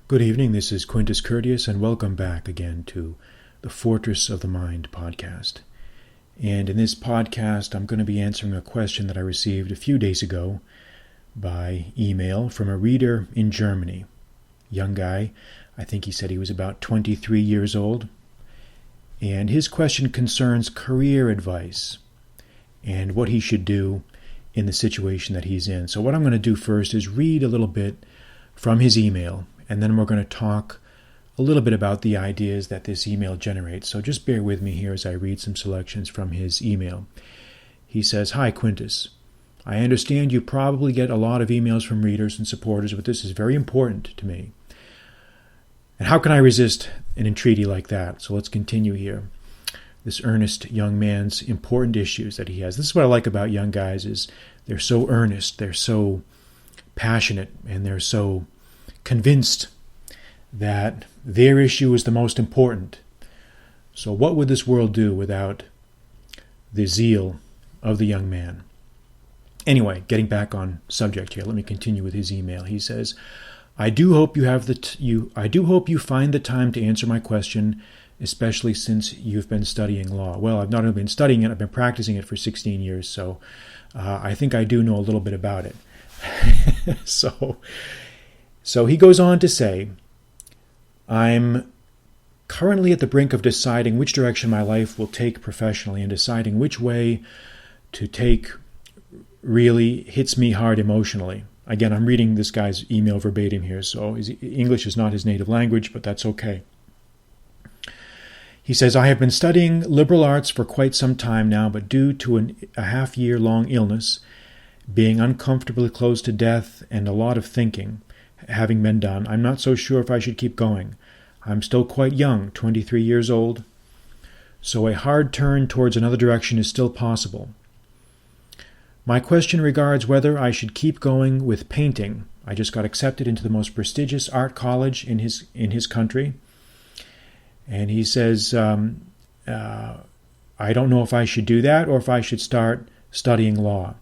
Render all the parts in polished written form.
Good evening, this is Quintus Curtius, and welcome back again to the Fortress of the Mind podcast. And in this podcast, I'm going to be answering a question that I received a few days ago by email from a reader in Germany. Young guy, I think he said he was about 23 years old. And his question concerns career advice and what he should do in the situation that he's in. So what I'm going to do first is read a little bit from his email, and then we're going to talk a little bit about the ideas that this email generates. So just bear with me here as I read some selections from his email. He says, "Hi, Quintus. I understand you probably get a lot of emails from readers and supporters, but this is very important to me. And how can I resist an entreaty like that?" So let's continue here. This earnest young man's important issues that he has. This is what I like about young guys, is they're so earnest, they're so passionate, and they're so convinced that their issue is the most important. So what would this world do without the zeal of the young man? Anyway, getting back on subject here, let me continue with his email. He says, I do hope you find the time to answer my question, especially since you've been studying law. Well, I've not only been studying it, I've been practicing it for 16 years, so I think I do know a little bit about it. So he goes on to say, I'm currently at the brink of deciding which direction my life will take professionally, and deciding which way to take really hits me hard emotionally. Again, I'm reading this guy's email verbatim here, so his English is not his native language, but that's okay. He says, I have been studying liberal arts for quite some time now, but due to a half-year-long illness, being uncomfortably close to death, and a lot of thinking having been done, I'm not so sure if I should keep going. I'm still quite young, 23 years old, so a hard turn towards another direction is still possible. My question regards whether I should keep going with painting. I just got accepted into the most prestigious art college in his country, and he says, I don't know if I should do that or if I should start studying law.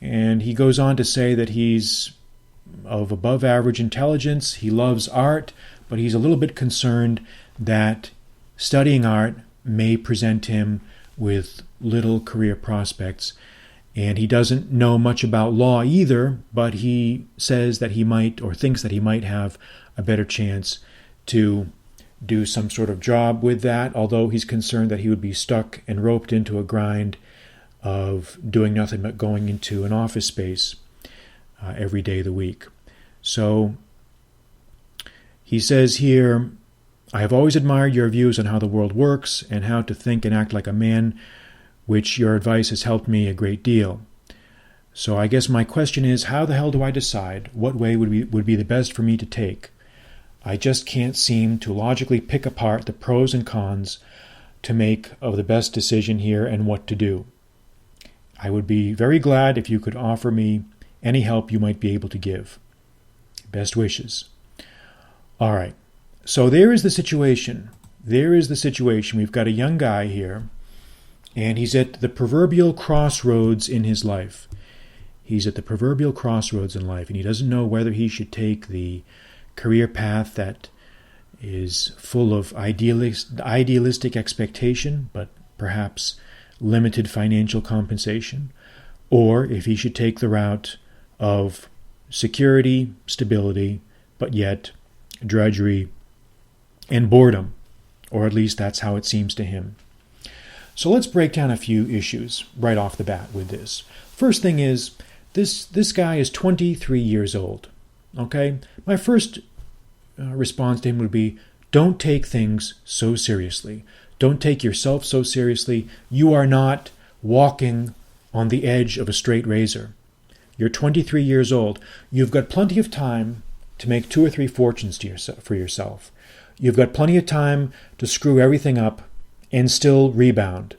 And he goes on to say that he's of above average intelligence, he loves art, but he's a little bit concerned that studying art may present him with little career prospects. And he doesn't know much about law either, but he says that he might, or thinks that he might have a better chance to do some sort of job with that, although he's concerned that he would be stuck and roped into a grind of doing nothing but going into an office space every day of the week. So he says here, I have always admired your views on how the world works and how to think and act like a man, which your advice has helped me a great deal. So I guess my question is, how the hell do I decide what way would be the best for me to take? I just can't seem to logically pick apart the pros and cons to make of the best decision here and what to do. I would be very glad if you could offer me any help you might be able to give. Best wishes. All right. So there is the situation. We've got a young guy here, and he's at the proverbial crossroads in his life. He's at the proverbial crossroads in life, and he doesn't know whether he should take the career path that is full of idealistic expectation, but perhaps limited financial compensation, or if he should take the route of security, stability, but yet drudgery and boredom, or at least that's how it seems to him. So let's break down a few issues right off the bat with this. First thing is, this guy is 23 years old. Okay? My first response to him would be, don't take things so seriously. Don't take yourself so seriously. You are not walking on the edge of a straight razor. You're 23 years old. You've got plenty of time to make 2 or 3 fortunes for yourself. You've got plenty of time to screw everything up and still rebound.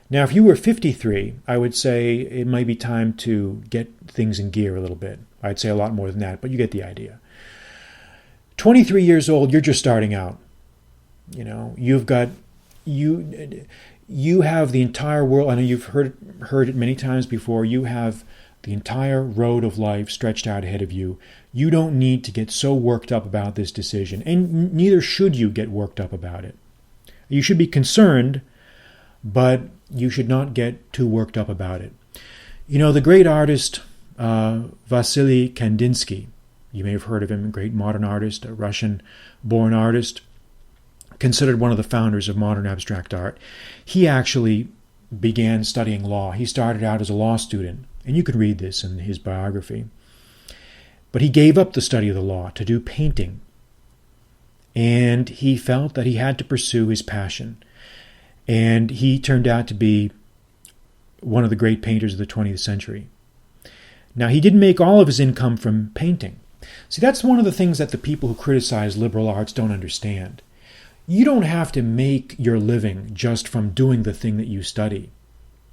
Now, if you were 53, I would say it might be time to get things in gear a little bit. I'd say a lot more than that, but you get the idea. 23 years old, you're just starting out. You know, you have the entire world. I know you've heard it many times before. You have the entire road of life stretched out ahead of you. You don't need to get so worked up about this decision, and neither should you get worked up about it. You should be concerned, but you should not get too worked up about it. You know, the great artist Vasily Kandinsky, you may have heard of him, a great modern artist, a Russian-born artist, considered one of the founders of modern abstract art. He actually began studying law. He started out as a law student, and you can read this in his biography. But he gave up the study of the law to do painting. And he felt that he had to pursue his passion. And he turned out to be one of the great painters of the 20th century. Now, he didn't make all of his income from painting. See, that's one of the things that the people who criticize liberal arts don't understand. You don't have to make your living just from doing the thing that you study.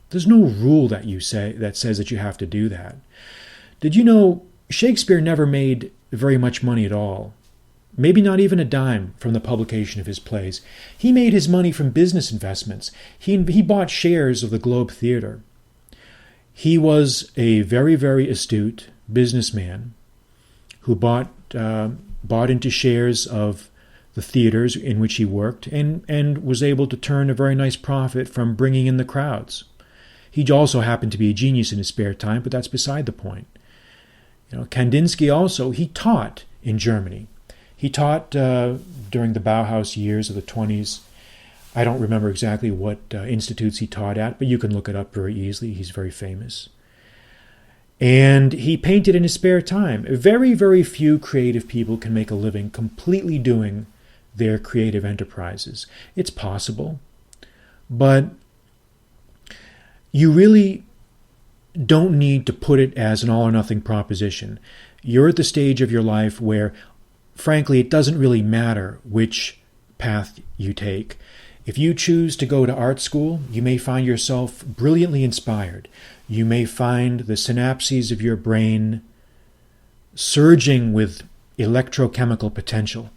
There's no rule that says that you have to do that. Did you know Shakespeare never made very much money at all? Maybe not even a dime from the publication of his plays. He made his money from business investments. He bought shares of the Globe Theatre. He was a very, very astute businessman who bought into shares of the theaters in which he worked and was able to turn a very nice profit from bringing in the crowds. He also happened to be a genius in his spare time, but that's beside the point. You know, Kandinsky also, he taught in Germany. He taught during the Bauhaus years of the 20s. I don't remember exactly what institutes he taught at, but you can look it up very easily. He's very famous. And he painted in his spare time. Very, very few creative people can make a living completely doing their creative enterprises. It's possible, but you really don't need to put it as an all-or-nothing proposition. You're at the stage of your life where, frankly, it doesn't really matter which path you take. If you choose to go to art school, you may find yourself brilliantly inspired. You may find the synapses of your brain surging with electrochemical potential.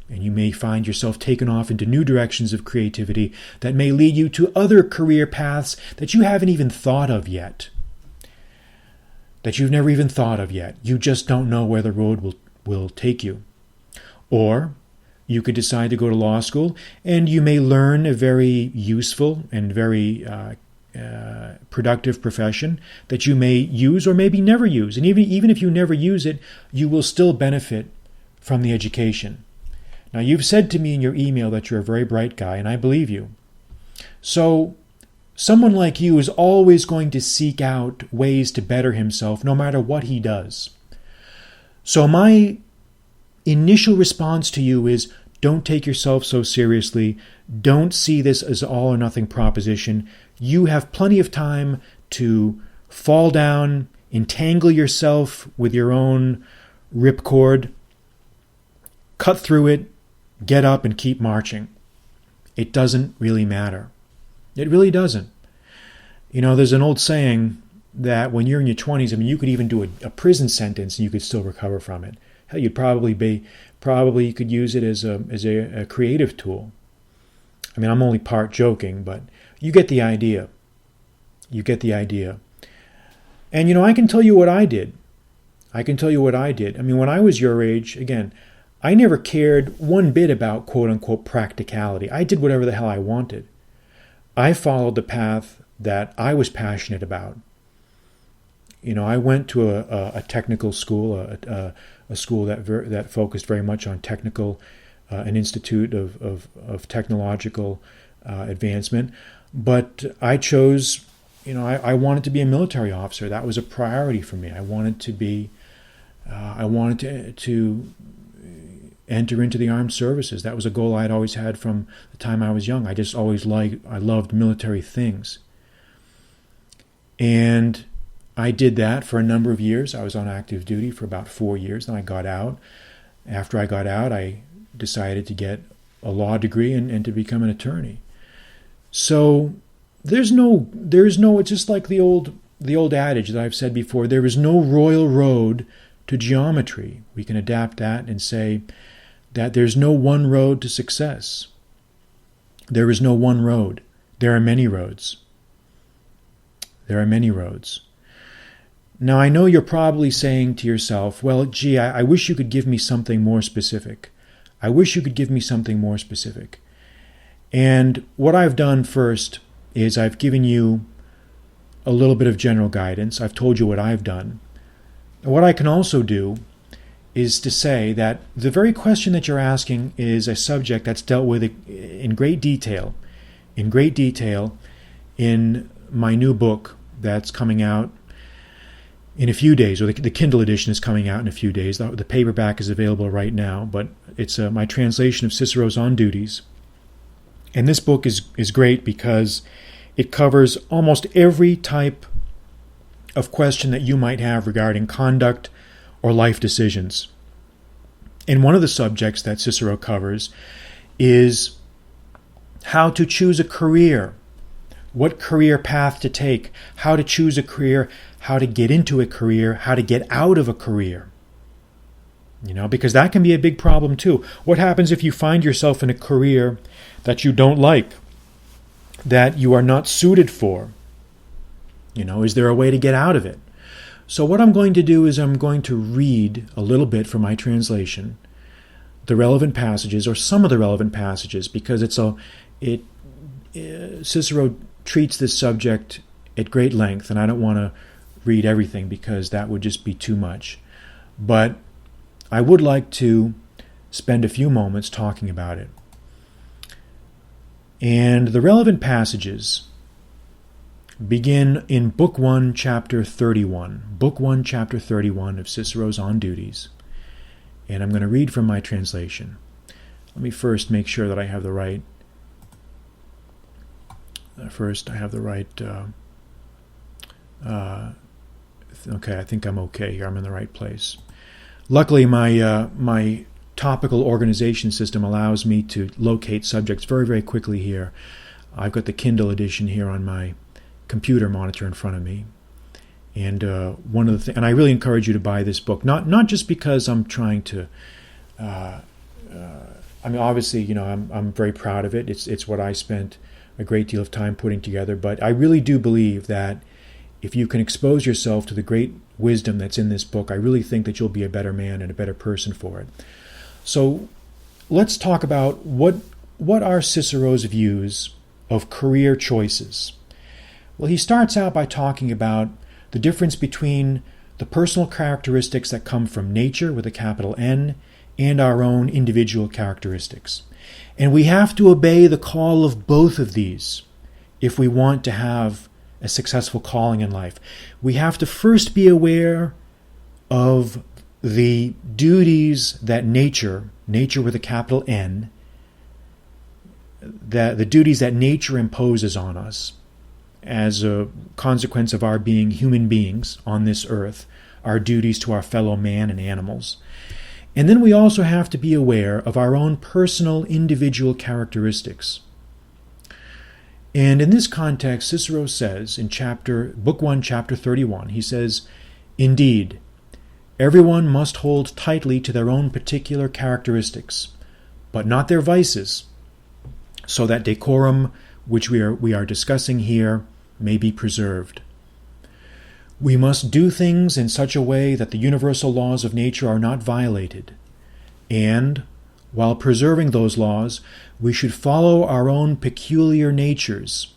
And you may find yourself taken off into new directions of creativity that may lead you to other career paths that you haven't even thought of yet. That you've never even thought of yet. You just don't know where the road will take you. Or you could decide to go to law school, and you may learn a very useful and very productive profession that you may use or maybe never use. And even if you never use it, you will still benefit from the education. Now, you've said to me in your email that you're a very bright guy, and I believe you. So, someone like you is always going to seek out ways to better himself, no matter what he does. So my initial response to you is, don't take yourself so seriously. Don't see this as an all-or-nothing proposition. You have plenty of time to fall down, entangle yourself with your own ripcord, cut through it, get up and keep marching. It doesn't really matter. It really doesn't. You know, there's an old saying that when you're in your 20s, I mean, you could even do a prison sentence and you could still recover from it. Hell, you'd probably you could use it as a creative tool. I mean, I'm only part joking, but you get the idea. You get the idea. And, you know, I can tell you what I did. I mean, when I was your age, again, I never cared one bit about quote-unquote practicality. I did whatever the hell I wanted. I followed the path that I was passionate about. You know, I went to a technical school, a school that focused very much on technical, an institute of technological advancement. But I chose, you know, I wanted to be a military officer. That was a priority for me. I wanted to enter into the armed services. That was a goal I'd always had from the time I was young. I just always I loved military things. And I did that for a number of years. I was on active duty for about 4 years. Then I got out. After I got out, I decided to get a law degree and to become an attorney. So it's just like the old adage that I've said before, there is no royal road to geometry. We can adapt that and say that there's no one road to success. There is no one road. There are many roads. Now, I know you're probably saying to yourself, well, gee, I wish you could give me something more specific. I wish you could give me something more specific. And what I've done first is I've given you a little bit of general guidance. I've told you what I've done. And what I can also do is to say that the very question that you're asking is a subject that's dealt with in great detail, in my new book that's coming out in a few days, or the Kindle edition is coming out in a few days. The paperback is available right now, but it's my translation of Cicero's On Duties. And this book is great because it covers almost every type of question that you might have regarding conduct or life decisions. And one of the subjects that Cicero covers is how to choose a career, what career path to take, how to choose a career, how to get into a career, how to get out of a career. Because that can be a big problem too. What happens if you find yourself in a career that you don't like, that you are not suited for? Is there a way to get out of it? So what I'm going to do is I'm going to read a little bit from my translation, the relevant passages, or some of the relevant passages, because Cicero treats this subject at great length, and I don't want to read everything because that would just be too much. But I would like to spend a few moments talking about it. And the relevant passages begin in Book 1, Chapter 31. Book 1, Chapter 31 of Cicero's On Duties. And I'm going to read from my translation. Let me first make sure that I have the right... okay, I think I'm okay here. I'm in the right place. Luckily, my topical organization system allows me to locate subjects very, very quickly here. I've got the Kindle edition here on my computer monitor in front of me. And one of the things, and I really encourage you to buy this book, not just because I'm trying to, obviously, I'm very proud of it. It's what I spent a great deal of time putting together, but I really do believe that if you can expose yourself to the great wisdom that's in this book, I really think that you'll be a better man and a better person for it. So let's talk about what are Cicero's views of career choices. Well, he starts out by talking about the difference between the personal characteristics that come from nature, with a capital N, and our own individual characteristics. And we have to obey the call of both of these if we want to have a successful calling in life. We have to first be aware of the duties that nature with a capital N, the duties that nature imposes on us as a consequence of our being human beings on this earth, our duties to our fellow man and animals. And then we also have to be aware of our own personal individual characteristics. And in this context, Cicero says in Book 1, Chapter 31, he says, "Indeed, everyone must hold tightly to their own particular characteristics, but not their vices, so that decorum, which we are discussing here, may be preserved. We must do things in such a way that the universal laws of nature are not violated, and, while preserving those laws, we should follow our own peculiar natures.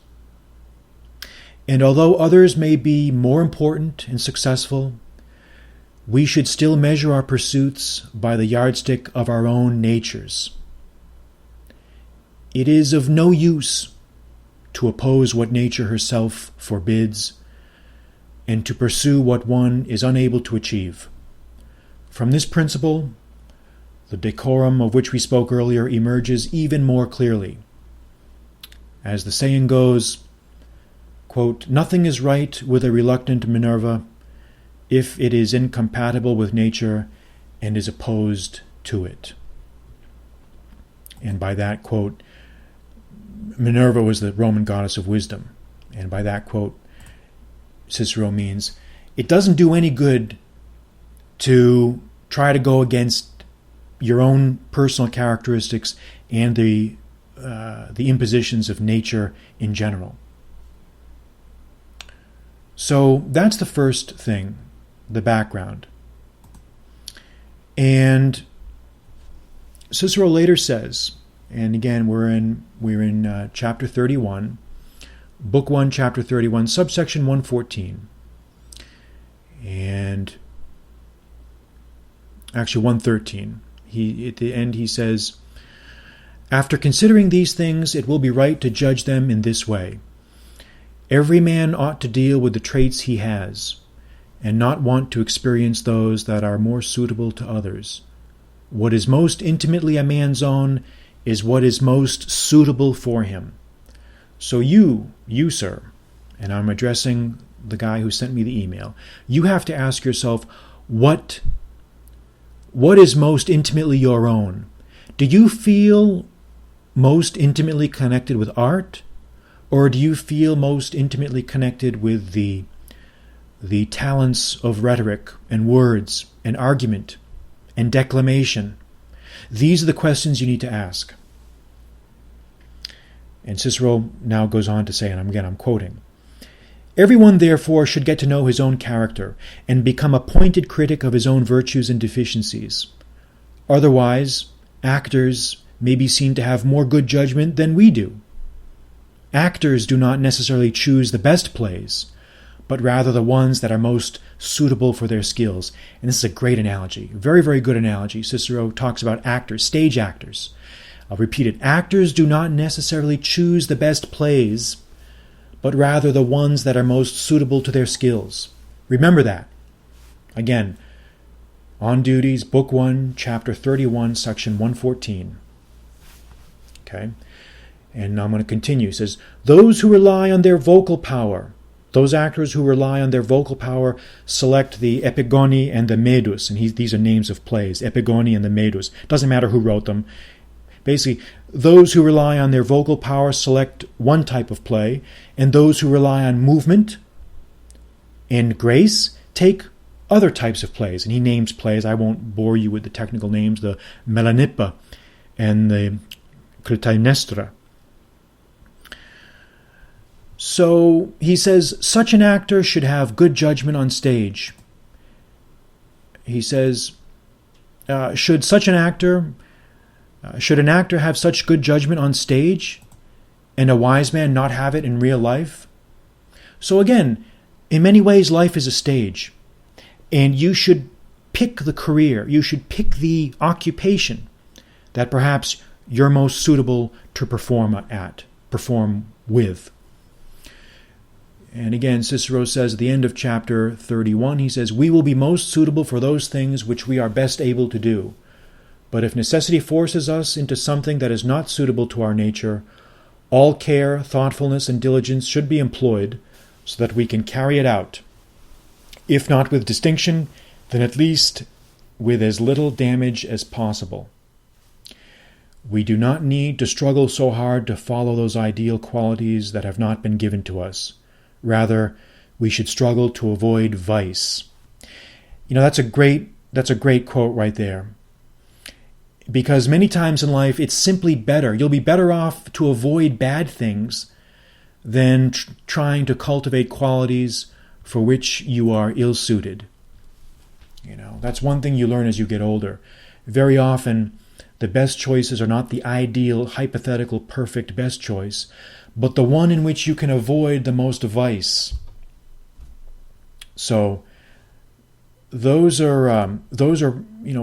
And although others may be more important and successful, we should still measure our pursuits by the yardstick of our own natures. It is of no use to oppose what nature herself forbids, and to pursue what one is unable to achieve. From this principle, the decorum of which we spoke earlier emerges even more clearly. As the saying goes, quote, "Nothing is right with a reluctant Minerva if it is incompatible with nature and is opposed to it." And by that, quote, Minerva was the Roman goddess of wisdom. And by that, quote, Cicero means it doesn't do any good to try to go against your own personal characteristics and the impositions of nature in general. So that's the first thing the background. And Cicero later says, and again we're in chapter 31, book 1, chapter 31, subsection 114, and actually 113. At the end he says, "After considering these things, it will be right to judge them in this way. Every man ought to deal with the traits he has, and not want to experience those that are more suitable to others. What is most intimately a man's own is what is most suitable for him." So you, sir, and I'm addressing the guy who sent me the email, you have to ask yourself, what is most intimately your own? Do you feel most intimately connected with art? Or do you feel most intimately connected with the talents of rhetoric and words and argument and declamation? These are the questions you need to ask. And Cicero now goes on to say, and again I'm quoting, "Everyone therefore should get to know his own character and become a pointed critic of his own virtues and deficiencies. Otherwise, actors may be seen to have more good judgment than we do. Actors do not necessarily choose the best plays, but rather the ones that are most suitable for their skills." And this is a great analogy, very, very good analogy. Cicero talks about actors, stage actors. I'll repeat it. Actors do not necessarily choose the best plays, but rather the ones that are most suitable to their skills. Remember that. Again, On Duties, Book 1, Chapter 31, Section 114. Okay? And now I'm going to continue. It says, "Those who rely on their vocal power, those actors who rely on their vocal power select the Epigoni and the Medus." And these are names of plays, Epigoni and the Medus. Doesn't matter who wrote them. Basically, those who rely on their vocal power select one type of play, and those who rely on movement and grace take other types of plays. And he names plays. I won't bore you with the technical names, the Melanippa and the Clytemnestra. So he says, such an actor should have good judgment on stage. He says, should an actor have such good judgment on stage, and a wise man not have it in real life? So again, in many ways, life is a stage, and you should pick the career, you should pick the occupation that perhaps you're most suitable to perform with. And again, Cicero says at the end of chapter 31, he says, "We will be most suitable for those things which we are best able to do. But if necessity forces us into something that is not suitable to our nature, all care, thoughtfulness, and diligence should be employed so that we can carry it out. If not with distinction, then at least with as little damage as possible. We do not need to struggle so hard to follow those ideal qualities that have not been given to us. Rather, we should struggle to avoid vice." That's a great quote right there. Because many times in life, it's simply better. You'll be better off to avoid bad things than trying to cultivate qualities for which you are ill-suited. That's one thing you learn as you get older. Very often, the best choices are not the ideal, hypothetical, perfect best choice, but the one in which you can avoid the most vice. So those are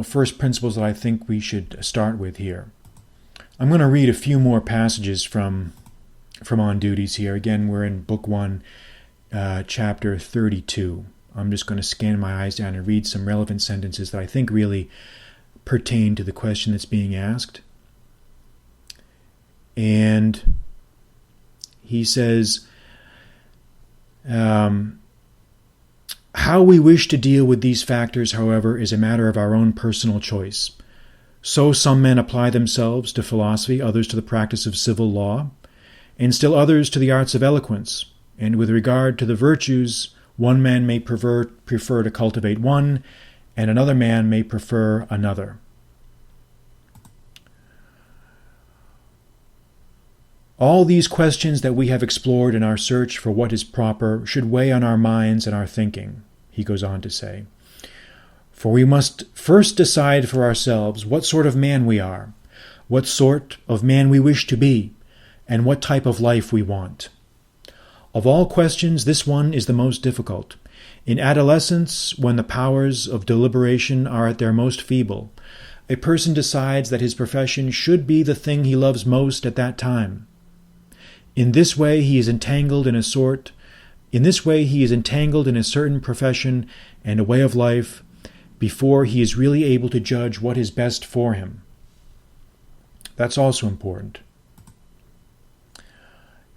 first principles that I think we should start with here. I'm going to read a few more passages from On Duties here. Again, we're in Book 1, Chapter 32. I'm just going to scan my eyes down and read some relevant sentences that I think really pertain to the question that's being asked. And he says, how we wish to deal with these factors, however, is a matter of our own personal choice. So some men apply themselves to philosophy, others to the practice of civil law, and still others to the arts of eloquence. And with regard to the virtues, one man may prefer to cultivate one, and another man may prefer another. All these questions that we have explored in our search for what is proper should weigh on our minds and our thinking. he goes on to say. For we must first decide for ourselves what sort of man we are, what sort of man we wish to be, and what type of life we want. Of all questions, this one is the most difficult. In adolescence, when the powers of deliberation are at their most feeble, a person decides that his profession should be the thing he loves most at that time. In this way he is entangled in a certain profession and a way of life before he is really able to judge what is best for him. That's also important.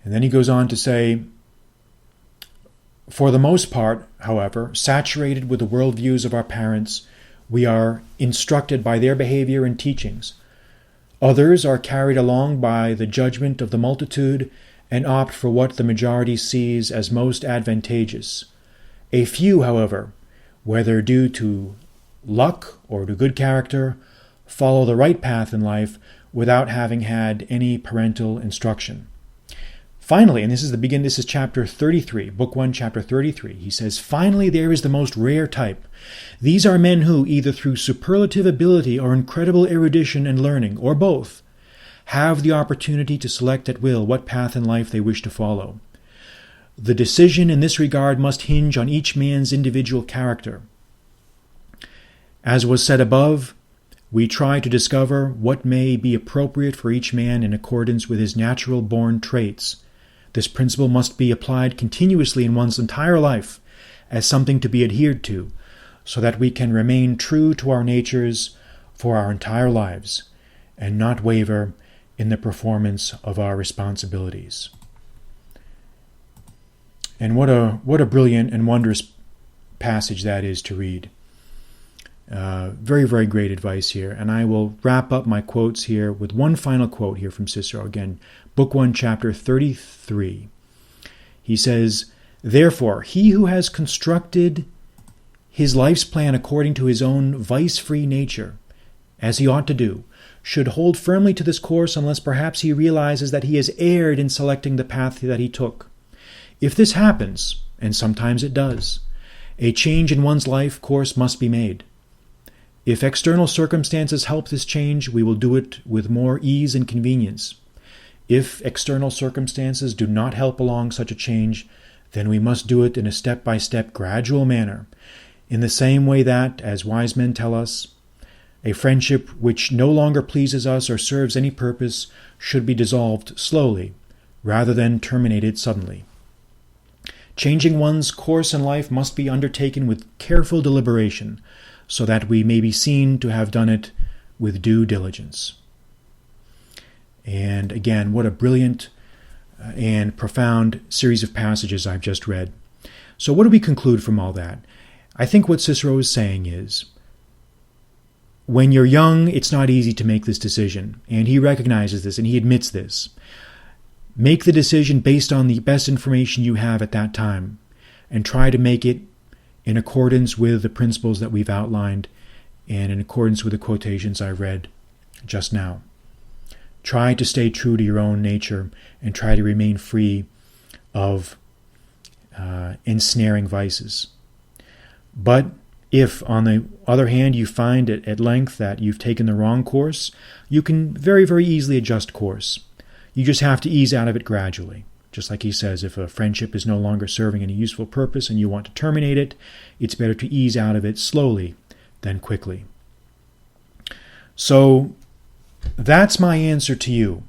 And then he goes on to say, for the most part, however, saturated with the worldviews of our parents, we are instructed by their behavior and teachings. Others are carried along by the judgment of the multitude and opt for what the majority sees as most advantageous. A few, however, whether due to luck or to good character, follow the right path in life without having had any parental instruction. Finally, and this is chapter 33, book 1, chapter 33, he says, finally there is the most rare type. These are men who, either through superlative ability or incredible erudition and learning, or both, have the opportunity to select at will what path in life they wish to follow. The decision in this regard must hinge on each man's individual character. As was said above, we try to discover what may be appropriate for each man in accordance with his natural-born traits. This principle must be applied continuously in one's entire life as something to be adhered to, so that we can remain true to our natures for our entire lives and not waver in the performance of our responsibilities. And what a brilliant and wondrous passage that is to read. Very, very great advice here. And I will wrap up my quotes here with one final quote here from Cicero. Again, Book 1, Chapter 33. He says, therefore, he who has constructed his life's plan according to his own vice-free nature, as he ought to do, should hold firmly to this course unless perhaps he realizes that he has erred in selecting the path that he took. If this happens, and sometimes it does, a change in one's life course must be made. If external circumstances help this change, we will do it with more ease and convenience. If external circumstances do not help along such a change, then we must do it in a step-by-step gradual manner, in the same way that, as wise men tell us, a friendship which no longer pleases us or serves any purpose should be dissolved slowly, rather than terminated suddenly. Changing one's course in life must be undertaken with careful deliberation, so that we may be seen to have done it with due diligence. And again, what a brilliant and profound series of passages I've just read. So what do we conclude from all that? I think what Cicero is saying is, when you're young, it's not easy to make this decision, and he recognizes this and he admits this. Make the decision based on the best information you have at that time, and try to make it in accordance with the principles that we've outlined and in accordance with the quotations I read just now. Try to stay true to your own nature and try to remain free of ensnaring vices. But if, on the other hand, you find at length that you've taken the wrong course, you can very, very easily adjust course. You just have to ease out of it gradually. Just like he says, if a friendship is no longer serving any useful purpose and you want to terminate it, it's better to ease out of it slowly than quickly. So that's my answer to you.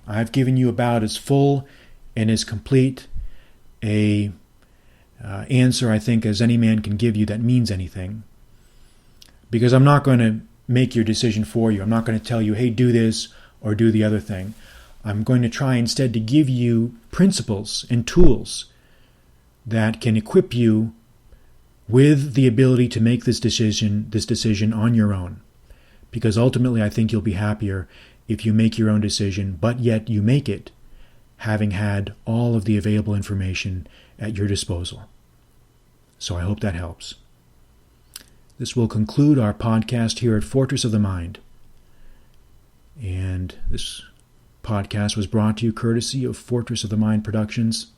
I've given you about as full and as complete a answer, I think, as any man can give you that means anything. Because I'm not going to make your decision for you. I'm not going to tell you, hey, do this or do the other thing. I'm going to try instead to give you principles and tools that can equip you with the ability to make this decision on your own. Because ultimately I think you'll be happier if you make your own decision, but yet you make it having had all of the available information at your disposal. So I hope that helps. This will conclude our podcast here at Fortress of the Mind. And this podcast was brought to you courtesy of Fortress of the Mind Productions.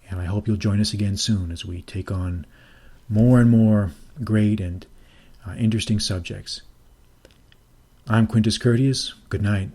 And I hope you'll join us again soon as we take on more and more great and interesting subjects. I'm Quintus Curtius. Good night.